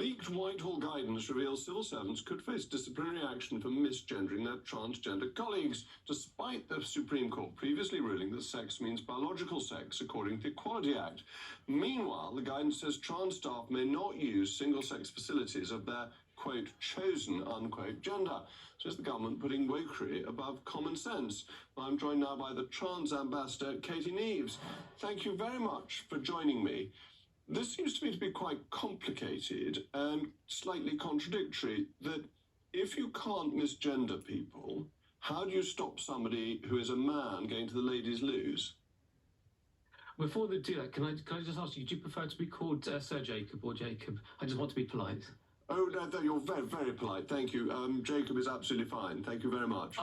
Leaked Whitehall guidance reveals civil servants could face disciplinary action for misgendering their transgender colleagues, despite the Supreme Court previously ruling that sex means biological sex, according to the Equality Act. Meanwhile, the guidance says trans staff may not use single-sex facilities of their, quote, chosen, unquote, gender. So is the government putting wokery above common sense? I'm joined now by the trans ambassador, Katie Neves. Thank you very much for joining me. This seems to me to be quite complicated and slightly contradictory, that if you can't misgender people, how do you stop somebody who is a man going to the ladies' loos? Before they do that, can I just ask you, do you prefer to be called Sir Jacob or Jacob? I just want to be polite. Oh, no, you're very, very polite. Thank you. Jacob is absolutely fine. Thank you very much.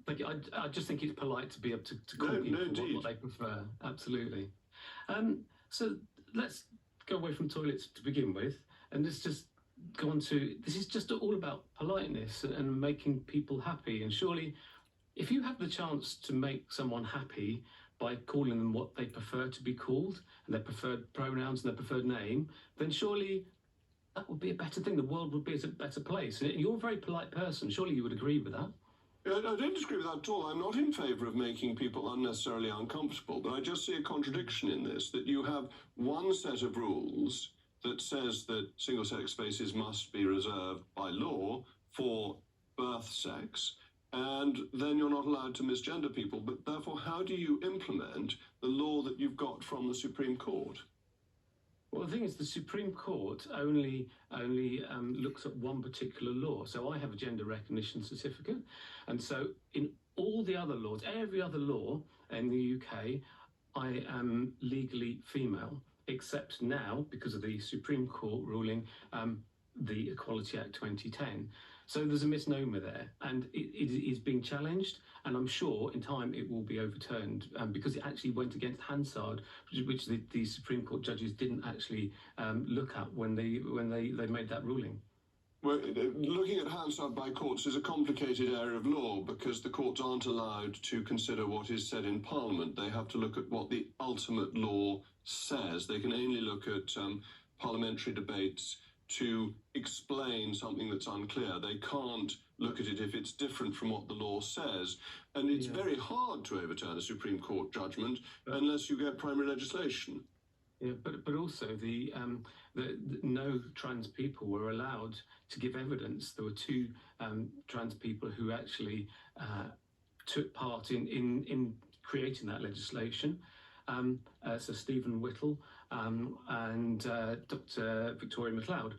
Thank you. I just think it's polite to be able to call people what they prefer. Absolutely. So let's go away from toilets to begin with, and let's just go on to, this is just all about politeness and making people happy. And surely, if you have the chance to make someone happy by calling them what they prefer to be called, and their preferred pronouns and their preferred name, then surely that would be a better thing. The world would be a better place. And you're a very polite person. Surely you would agree with that. I don't disagree with that at all. I'm not in favour of making people unnecessarily uncomfortable, but I just see a contradiction in this, that you have one set of rules that says that single-sex spaces must be reserved by law for birth sex, and then you're not allowed to misgender people. But therefore, how do you implement the law that you've got from the Supreme Court? Well, the thing is, the Supreme Court only looks at one particular law. So I have a gender recognition certificate, and so in all the other laws, every other law in the UK, I am legally female, except now, because of the Supreme Court ruling, the Equality Act 2010. So there's a misnomer there, and it is being challenged, and I'm sure in time it will be overturned, because it actually went against Hansard, which the Supreme Court judges didn't actually look at when they made that ruling. Well, looking at Hansard by courts is a complicated area of law, because the courts aren't allowed to consider what is said in Parliament. They have to look at what the ultimate law says. They can only look at parliamentary debates to explain something that's unclear. They can't look at it if it's different from what the law says. And it's very hard to overturn a Supreme Court judgment unless you get primary legislation. Yeah, but also the no trans people were allowed to give evidence. There were two trans people who actually took part in creating that legislation. So Stephen Whittle and Dr. Victoria MacLeod.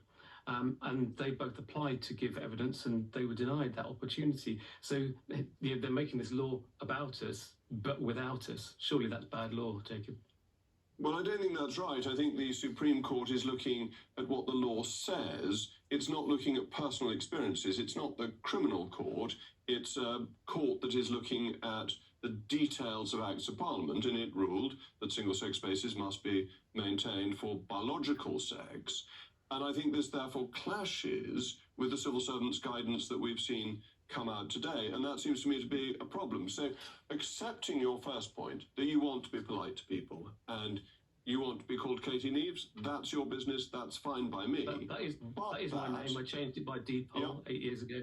And they both applied to give evidence, and they were denied that opportunity. So they're making this law about us, but without us. Surely that's bad law, Jacob. Well, I don't think that's right. I think the Supreme Court is looking at what the law says. It's not looking at personal experiences. It's not the criminal court. It's a court that is looking at the details of Acts of Parliament, and it ruled that single-sex spaces must be maintained for biological sex. And I think this therefore clashes with the civil servants' guidance that we've seen come out today, and that seems to me to be a problem. So, accepting your first point, that you want to be polite to people and you want to be called Katie Neves, that's your business, that's fine by me. That is my name. I changed it by deed poll 8 years ago.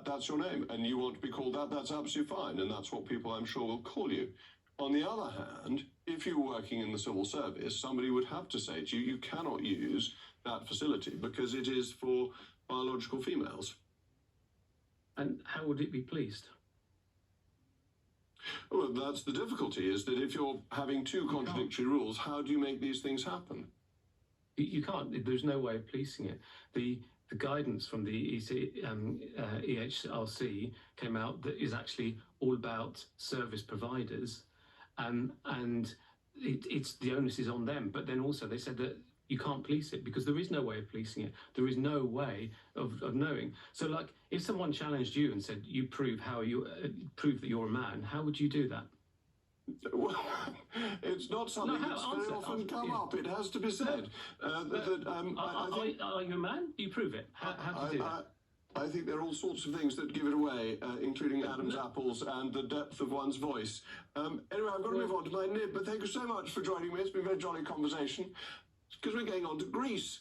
That's your name, and you want to be called that, that's absolutely fine, and that's what people, I'm sure, will call you. On the other hand, if you're working in the civil service, somebody would have to say to you, you cannot use that facility because it is for biological females. And how would it be policed? Well, that's the difficulty, is that if you're having two contradictory rules, how do you make these things happen? You can't. There's no way of policing it. The guidance from the EHRC came out that is actually all about service providers, and it's the onus is on them. But then also they said that you can't police it because there is no way of policing it. There is no way of knowing. So, like, if someone challenged you and said, "You prove that you're a man," how would you do that? Well, it's not something that's very often come up. It has to be said. Are you a man? You prove it. How do you do that? I think there are all sorts of things that give it away, including Adam's apples and the depth of one's voice. Anyway, I've got to move on to my nib, but thank you so much for joining me. It's been a very jolly conversation, because we're going on to Greece.